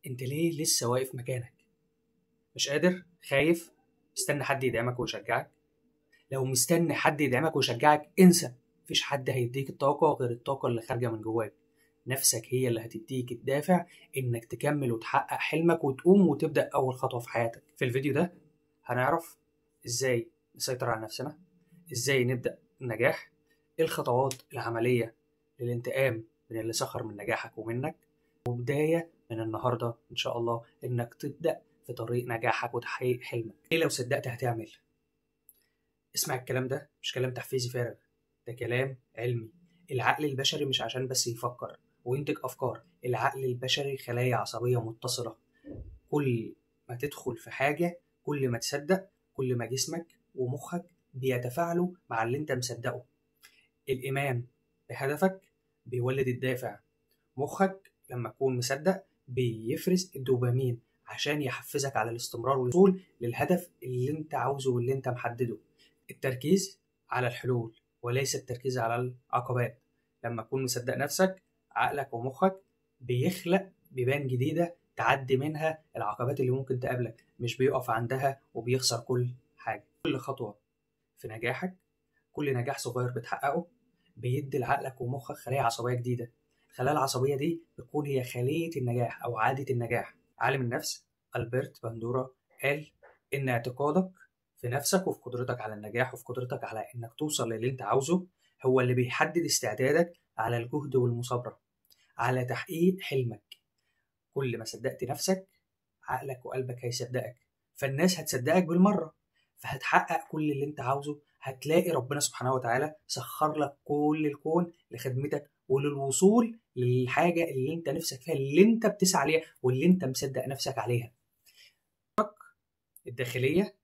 انت ليه لسه واقف مكانك؟ مش قادر؟ خايف؟ مستني حد يدعمك ويشجعك؟ لو مستني حد يدعمك ويشجعك انسى. مفيش حد هيديك الطاقة غير الطاقة اللي خارجة من جواك. نفسك هي اللي هتديك الدافع انك تكمل وتحقق حلمك وتقوم وتبدأ اول خطوة في حياتك. في الفيديو ده هنعرف ازاي نسيطر على نفسنا، ازاي نبدأ النجاح، ايه الخطوات العملية للانتقام من اللي سخر من نجاحك ومنك، وبداية من النهاردة إن شاء الله إنك تبدأ في طريق نجاحك وتحقيق حلمك. إيه لو صدقت هتعمل؟ اسمع الكلام ده مش كلام تحفيزي فارغ، ده كلام علمي. العقل البشري مش عشان بس يفكر وينتج أفكار، العقل البشري خلايا عصبية متصلة. كل ما تدخل في حاجة، كل ما تصدق، كل ما جسمك ومخك بيتفاعلوا مع اللي انت مصدقه. الإيمان بهدفك بيولد الدافع. مخك لما تكون مصدق بيفرز الدوبامين عشان يحفزك على الاستمرار والوصول للهدف اللي انت عاوزه واللي انت محدده. التركيز على الحلول وليس التركيز على العقبات. لما تكون مصدق نفسك، عقلك ومخك بيخلق بيبان جديدة تعدي منها العقبات اللي ممكن تقابلك، مش بيقف عندها وبيخسر كل حاجة. كل خطوة في نجاحك، كل نجاح صغير بتحققه بيدي لعقلك ومخك خلايا عصبية جديدة. الخلايا العصبية دي بتكون هي خلية النجاح أو عادة النجاح. عالم النفس ألبرت باندورا قال إن اعتقادك في نفسك وفي قدرتك على النجاح وفي قدرتك على إنك توصل للي أنت عاوزه هو اللي بيحدد استعدادك على الجهد والمثابرة على تحقيق حلمك. كل ما صدقت نفسك، عقلك وقلبك هيصدقك، فالناس هتصدقك بالمرة، فهتحقق كل اللي انت عاوزه. هتلاقي ربنا سبحانه وتعالى سخر لك كل الكون لخدمتك وللوصول للحاجة اللي انت نفسك فيها، اللي انت بتسعى عليها واللي انت مصدق نفسك عليها. الداخلية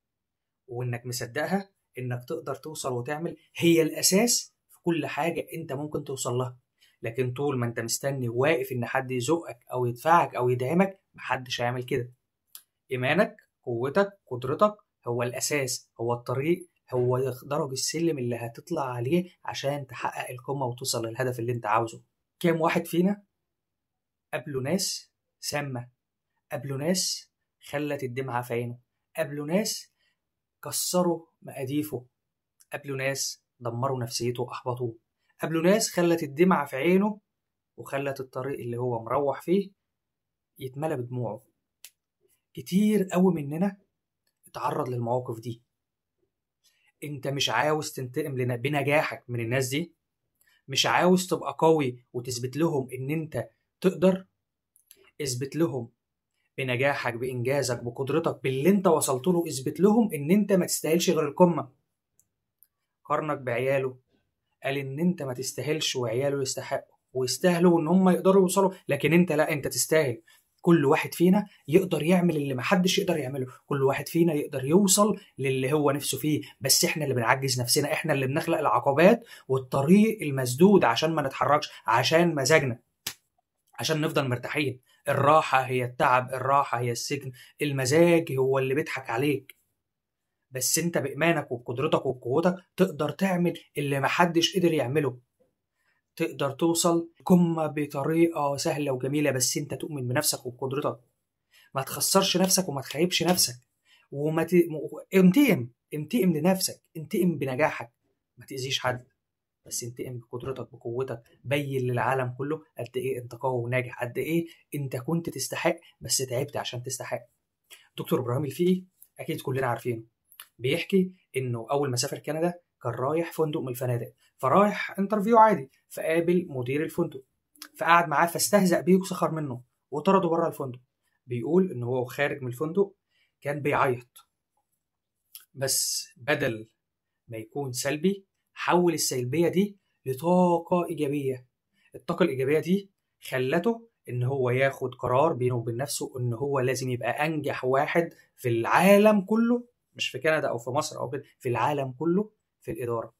وانك مصدقها انك تقدر توصل وتعمل هي الاساس في كل حاجة انت ممكن توصل لها. لكن طول ما انت مستني واقف ان حد يزقك او يدفعك او يدعمك، محدش هيعمل كده. ايمانك، قوتك، قدرتك هو الاساس، هو الطريق، هو درج السلم اللي هتطلع عليه عشان تحقق القمة وتوصل للهدف اللي انت عاوزه. كام واحد فينا قابلوا ناس سامة، قابلوا ناس خلت الدمعة في عينه، قابلوا ناس كسروا مقاديفه، قابلوا ناس دمروا نفسيته وأحبطوه، قابلوا ناس خلت الدمعة في عينه وخلت الطريق اللي هو مروح فيه يتملى بدموعه. كتير قوي مننا اتعرض للمواقف دي. انت مش عاوز تنتقم بنجاحك من الناس دي؟ مش عاوز تبقى قوي وتثبت لهم ان انت تقدر؟ اثبت لهم بنجاحك، بانجازك، بقدرتك، باللي انت وصلت له. اثبت لهم ان انت ما تستاهلش غير القمة. قارنك بعياله، قال ان انت ما تستاهلش وعياله يستحقوا ويستاهلوا ان هم يقدروا يوصلوا، لكن انت لا، انت تستاهل. كل واحد فينا يقدر يعمل اللي محدش يقدر يعمله، كل واحد فينا يقدر يوصل للي هو نفسه فيه، بس احنا اللي بنعجز نفسنا، احنا اللي بنخلق العقبات والطريق المسدود عشان ما نتحركش، عشان مزاجنا، عشان نفضل مرتاحين. الراحة هي التعب، الراحة هي السجن، المزاج هو اللي بيضحك عليك. بس انت بإيمانك وبقدرتك وبقوتك تقدر تعمل اللي محدش قدر يعمله. تقدر توصل قمة بطريقة سهلة وجميلة، بس انت تؤمن بنفسك وبقدرتك. ما تخسرش نفسك وما تخيبش نفسك، وما ت... انتقم لنفسك، انتقم بنجاحك. ما تأذيش حد، بس انتقم بقدرتك بقوتك. بين للعالم كله قد ايه انت قوي وناجح، قد ايه انت كنت تستحق بس تعبت عشان تستحق. دكتور ابراهيم الفقي اكيد كلنا عارفينه، بيحكي انه اول ما سافر كندا كان رايح فندق من الفنادق، فرايح انترفيو عادي، فقابل مدير الفندق، فقعد معاه فاستهزأ بيه وسخر منه وطرده بره الفندق. بيقول ان هو خارج من الفندق كان بيعيط، بس بدل ما يكون سلبي حول السلبية دي لطاقة إيجابية. الطاقة الإيجابية دي خلته إن هو ياخد قرار بينه وبين نفسه إن هو لازم يبقى أنجح واحد في العالم كله، مش في كندا أو في مصر أو كده، في العالم كله في الإدارة.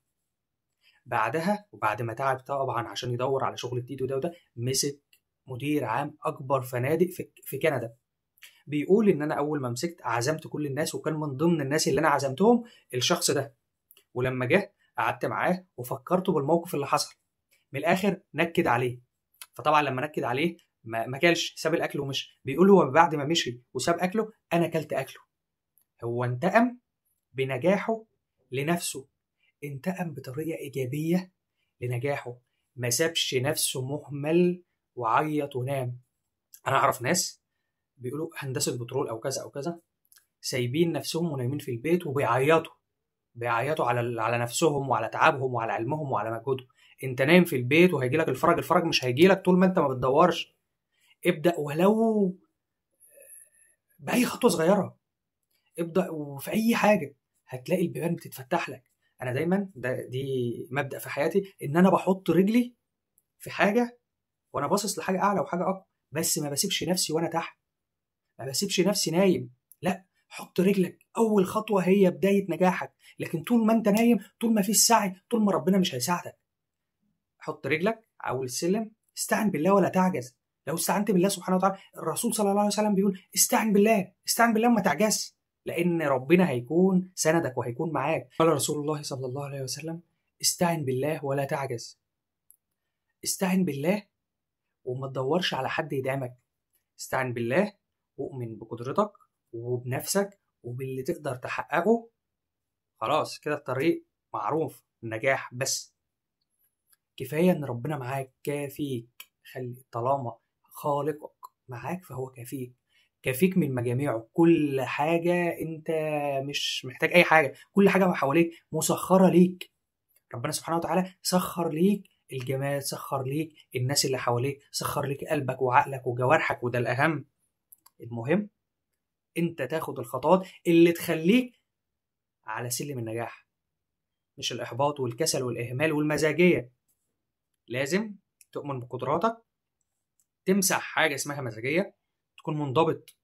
بعدها وبعد ما تعب طبعا عشان يدور على شغل جديد وده مسك مدير عام أكبر فنادق في كندا. بيقول إن أنا أول ما مسكت عزمت كل الناس، وكان من ضمن الناس اللي أنا عزمتهم الشخص ده. ولما جه قعدت معاه وفكرته بالموقف اللي حصل. من الآخر نكد عليه، فطبعا لما نكد عليه ما كلش، ساب الاكل ومشي. بيقول هو بعد ما مشي وساب اكله انا كلت اكله. هو انتقم بنجاحه لنفسه، انتقم بطريقه ايجابيه لنجاحه، ما سابش نفسه مهمل وعيط ونام. انا اعرف ناس بيقولوا هندسه بترول او كذا او كذا، سايبين نفسهم ونايمين في البيت وبيعيطوا، بيعيطوا على نفسهم وعلى تعبهم وعلى علمهم وعلى مجهودهم. انت نايم في البيت وهيجي لك الفرج. الفرج مش هيجي لك طول ما انت ما بتدورش. ابدا ولو باي خطوه صغيره، ابدا وفي اي حاجه هتلاقي البيبان بتتفتح لك. انا دايما دي مبدا في حياتي، ان انا بحط رجلي في حاجه وانا باصص لحاجه اعلى وحاجه اقوى، بس ما بسيبش نفسي وانا تحت، ما بسيبش نفسي نايم. لا، حط رجلك، اول خطوه هي بدايه نجاحك. لكن طول ما انت نايم، طول ما فيش سعي، طول ما ربنا مش هيساعدك. حط رجلك على اول السلم، استعن بالله ولا تعجز. لو استعنت بالله سبحانه وتعالى، الرسول صلى الله عليه وسلم بيقول استعن بالله، استعن بالله وما تعجزش، لان ربنا هيكون سندك وهيكون معاك. قال رسول الله صلى الله عليه وسلم استعن بالله ولا تعجز. استعن بالله وما تدورش على حد يدعمك. استعن بالله وأؤمن بقدرتك وبنفسك وباللي تقدر تحققه. خلاص كده الطريق معروف، النجاح بس. كفاية إن ربنا معاك، كافيك. خلي طالما خالقك معاك فهو كافيك، كافيك من مجاميعه. كل حاجة أنت مش محتاج أي حاجة، كل حاجة حواليك مسخرة ليك. ربنا سبحانه وتعالى سخر ليك الجمال، سخر ليك الناس اللي حواليك، سخر ليك قلبك وعقلك وجوارحك، وده الأهم. المهم انت تاخد الخطوات اللي تخليك على سلم النجاح، مش الإحباط والكسل والإهمال والمزاجية. لازم تؤمن بقدراتك، تمسح حاجة اسمها مزاجية، تكون منضبط،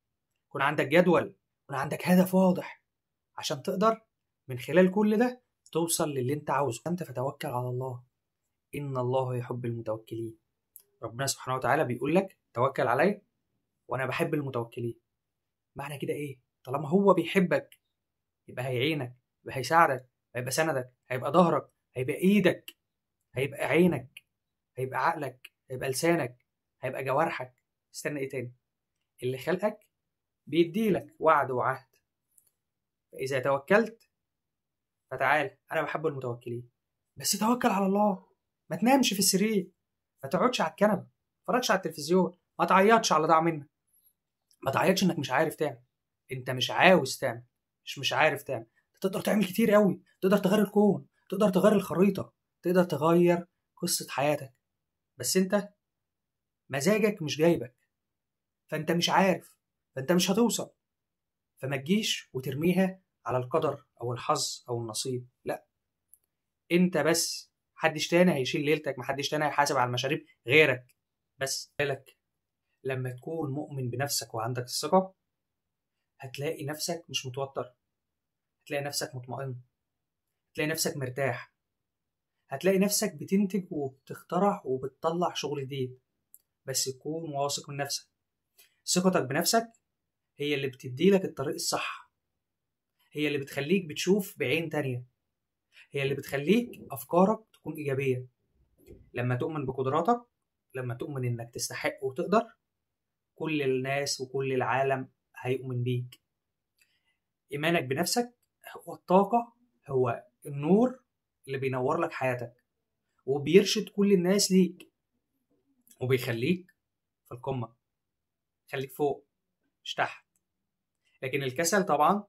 يكون عندك جدول، يكون عندك هدف واضح، عشان تقدر من خلال كل ده توصل للي انت عاوزه. انت فتوكل على الله، إن الله يحب المتوكلين. ربنا سبحانه وتعالى بيقول لك توكل علي وأنا بحب المتوكلين. معنى كده إيه؟ طالما هو بيحبك يبقى هيعينك، يبقى هيساعدك، هيبقى سندك، هيبقى ظهرك، هيبقى ايدك، هيبقى عينك، هيبقى عقلك، هيبقى لسانك، هيبقى جوارحك. استنى ايه تاني؟ اللي خلقك بيديلك وعد وعهد. فاذا توكلت فتعال، انا بحب المتوكلين. بس توكل على الله، ما تنامش في السرير، ما تقعدش على الكنبه، ما تتفرجش على التلفزيون، ما تعيطش على ضاع منك، ما تعيطش انك مش عارف تعمل. انت مش عاوز تعمل، مش عارف تعمل. تقدر تعمل كتير قوي، تقدر تغير الكون، تقدر تغير الخريطة، تقدر تغير قصة حياتك. بس انت مزاجك مش جايبك، فانت مش عارف، فانت مش هتوصل. فما تجيش وترميها على القدر او الحظ او النصيب، لا. انت بس، محدش تاني هيشيل ليلتك، محدش تاني هيحاسب على المشاريب غيرك. بس بالك لما تكون مؤمن بنفسك وعندك الثقة، هتلاقي نفسك مش متوتر، هتلاقي نفسك مطمئن، هتلاقي نفسك مرتاح، هتلاقي نفسك بتنتج وبتخترع وبتطلع شغل جديد. بس تكون واثق من نفسك. ثقتك بنفسك هي اللي بتديلك الطريق الصح، هي اللي بتخليك بتشوف بعين تانية، هي اللي بتخليك أفكارك تكون إيجابية. لما تؤمن بقدراتك، لما تؤمن إنك تستحق وتقدر، كل الناس وكل العالم هيؤمن بيك. إيمانك بنفسك هو الطاقة، هو النور اللي بينور لك حياتك وبيرشد كل الناس ليك وبيخليك في القمة، خليك فوق مش تحت. لكن الكسل طبعا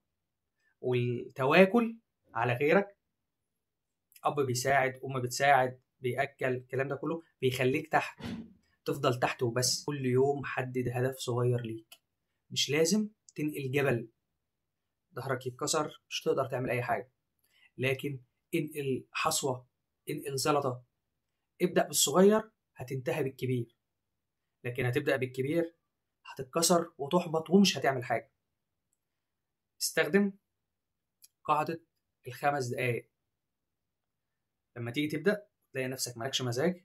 والتواكل على غيرك، أب بيساعد، أم بتساعد، بيأكل، الكلام ده كله بيخليك تحت، تفضل تحت وبس. كل يوم حدد هدف صغير ليك، مش لازم تنقل جبل ظهرك يتكسر مش تقدر تعمل أي حاجة، لكن انقل حصوة، انقل زلطة. ابدأ بالصغير هتنتهي بالكبير، لكن هتبدأ بالكبير هتتكسر وتحبط ومش هتعمل حاجة. استخدم قاعدة ال5 دقايق. لما تيجي تبدأ تلاقي نفسك مالكش مزاج،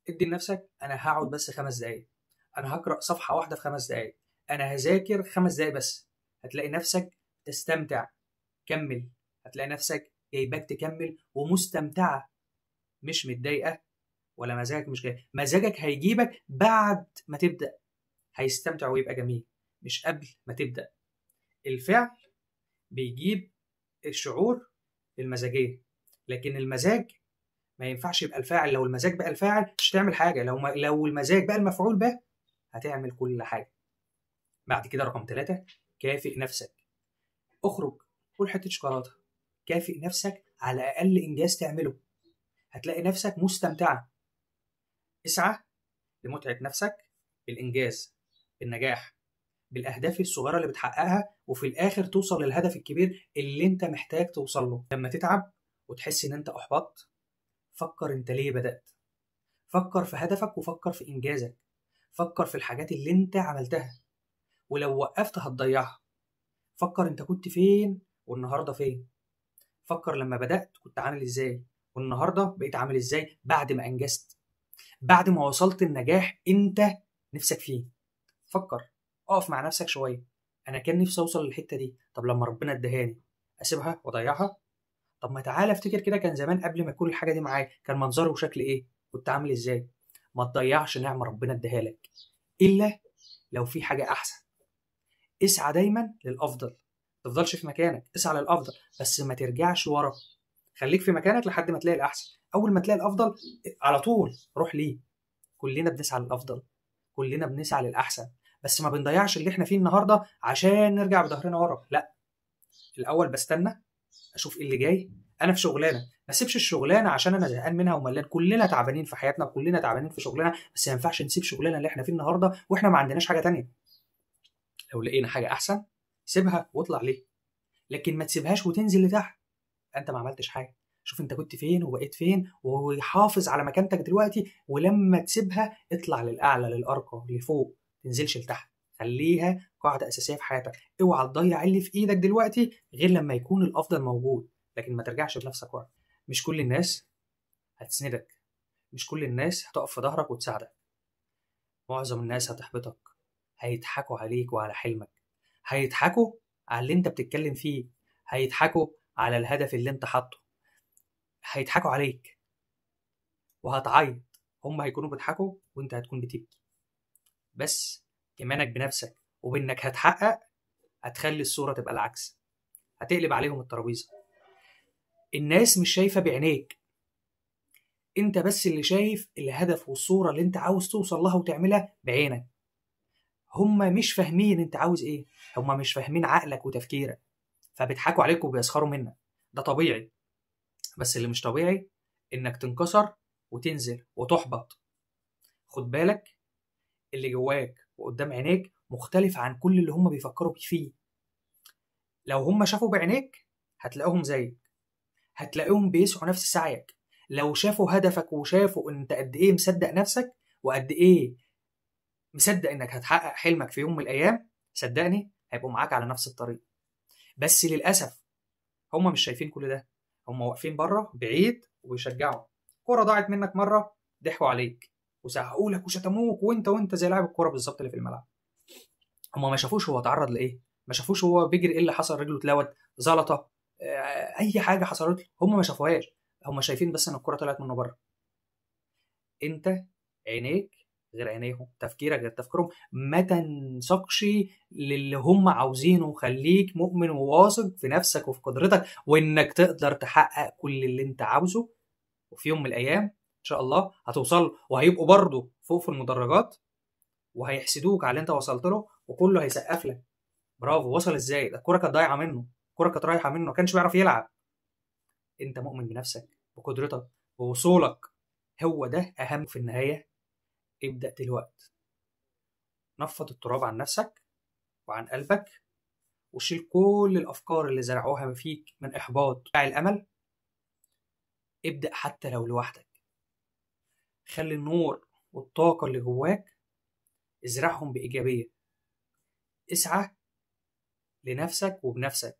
ادي لنفسك أنا هقعد بس 5 دقايق، أنا هقرأ صفحة واحدة في 5 دقايق، أنا هذاكر 5 دقايق بس. هتلاقي نفسك تستمتع، كمل. هتلاقي نفسك جايباك تكمل ومستمتعة، مش متضايقة ولا مزاجك مش جاي؟ مزاجك هيجيبك بعد ما تبدأ، هيستمتع ويبقى جميل، مش قبل ما تبدأ. الفعل بيجيب الشعور المزاجية، لكن المزاج ما ينفعش يبقى الفاعل. لو المزاج بقى الفاعل مش هتعمل حاجة، لو المزاج بقى المفعول به هتعمل كل حاجة. بعد كده رقم 3، كافئ نفسك. اخرج كل حتة شوكولاتة، كافئ نفسك على أقل إنجاز تعمله، هتلاقي نفسك مستمتعة. اسعى لمتعة نفسك بالإنجاز، بالنجاح، بالأهداف الصغيرة اللي بتحققها، وفي الآخر توصل للهدف الكبير اللي أنت محتاج توصل له. لما تتعب وتحس إن أنت أحبطت، فكر أنت ليه بدأت، فكر في هدفك وفكر في إنجازك، فكر في الحاجات اللي أنت عملتها، ولو وقفت هتضيعها. فكر أنت كنت فين والنهاردة فين، فكر لما بدأت كنت عامل إزاي والنهاردة بقيت عامل إزاي بعد ما أنجزت، بعد ما وصلت النجاح أنت نفسك فيه. فكر، اقف مع نفسك شويه، انا كان نفسي اوصل للحته دي، طب لما ربنا ادهاني اسيبها واضيعها؟ طب ما تعالى افتكر كده، كان زمان قبل ما يكون الحاجه دي معايا كان منظري وشكل ايه، كنت عامل ازاي؟ ما تضيعش نعمه ربنا اداها لك الا لو في حاجه احسن. اسعى دايما للافضل، ما تفضلش في مكانك، اسعى للافضل بس ما ترجعش ورا. خليك في مكانك لحد ما تلاقي الاحسن، اول ما تلاقي الافضل على طول روح ليه. كلنا بنسعى للافضل، كلنا بنسعى للاحسن، بس ما بنضيعش اللي احنا فيه النهارده عشان نرجع بظهرنا ورا. لا، الاول بستنى اشوف ايه اللي جاي. انا في شغلانه، ما اسيبش الشغلانه عشان انا زهقان منها وملان. كلنا تعبانين في حياتنا، كلنا تعبانين في شغلنا، بس ما ينفعش نسيب شغلنا اللي احنا فيه النهارده واحنا ما عندناش حاجه تانية. لو لقينا حاجه احسن سيبها واطلع ليه، لكن ما تسيبهاش وتنزل لتحت، انت ما عملتش حاجه. شوف انت كنت فين وبقيت فين، وحافظ على مكانتك دلوقتي، ولما تسيبها اطلع للاعلى للارقى لفوق، تنزلش لتحت. خليها قاعده اساسيه في حياتك، اوعى تضيع اللي في ايدك دلوقتي غير لما يكون الافضل موجود، لكن ما ترجعش بنفسك ورا. مش كل الناس هتسندك، مش كل الناس هتقف في ظهرك وتساعدك، معظم الناس هتحبطك، هيضحكوا عليك وعلى حلمك، هيضحكوا على اللي انت بتتكلم فيه، هيضحكوا على الهدف اللي انت حاطه، هيضحكوا عليك وهتعيط. هم هيكونوا بيضحكوا وانت هتكون بتبكي، بس ايمانك بنفسك وبانك هتحقق هتخلي الصوره تبقى العكس، هتقلب عليهم الترابيزه. الناس مش شايفه بعينيك، انت بس اللي شايف الهدف والصوره اللي انت عاوز توصل لها وتعملها بعينك. هم مش فاهمين انت عاوز ايه، هم مش فاهمين عقلك وتفكيرك، فبيضحكوا عليك وبيسخروا منك. ده طبيعي، بس اللي مش طبيعي انك تنكسر وتنزل وتحبط. خد بالك، اللي جواك وقدام عينيك مختلف عن كل اللي هم بيفكروا فيه. لو هم شافوا بعينيك هتلاقوهم زيك، هتلاقيهم بيسعوا نفس سعيك. لو شافوا هدفك وشافوا انت قد ايه مصدق نفسك وقد ايه مصدق انك هتحقق حلمك في يوم من الايام، صدقني هيبقوا معاك على نفس الطريق. بس للاسف هم مش شايفين كل ده، هم واقفين بره بعيد وبيشجعوا. كرة ضاعت منك مره ضحكوا عليك وزعقوا لك وشتموك، وانت زي لاعب الكوره بالظبط اللي في الملعب. هم ما شافوش هو اتعرض لايه، ما شافوش هو بيجري ايه اللي حصل، رجله اتلوت، زلطه، اي حاجه حصلت له هم ما شافوهاش. هم شايفين بس ان الكره طلعت منه بره. انت عينيك غير عينيهم، تفكيرك غير تفكيرهم. ما تنسقش للي هم عاوزينه، خليك مؤمن وواثق في نفسك وفي قدرتك وانك تقدر تحقق كل اللي انت عاوزه، وفي يوم من الايام ان شاء الله هتوصل، وهيبقوا برضه فوق في المدرجات وهيحسدوك على اللي انت وصلت له، وكله هيسقف لك برافو. وصل ازاي؟ ده الكوره كانت ضايعه منه، الكوره كانت رايحه منه، ما كانش بيعرف يلعب. انت مؤمن بنفسك بقدرتك بوصولك، هو ده اهم في النهايه. ابدا دلوقتي، نفض التراب عن نفسك وعن قلبك، وشيل كل الافكار اللي زرعوها فيك من احباط بتاع الامل. ابدا حتى لو لوحدك، خلي النور والطاقه اللي جواك ازرعهم بايجابيه. اسعى لنفسك وبنفسك،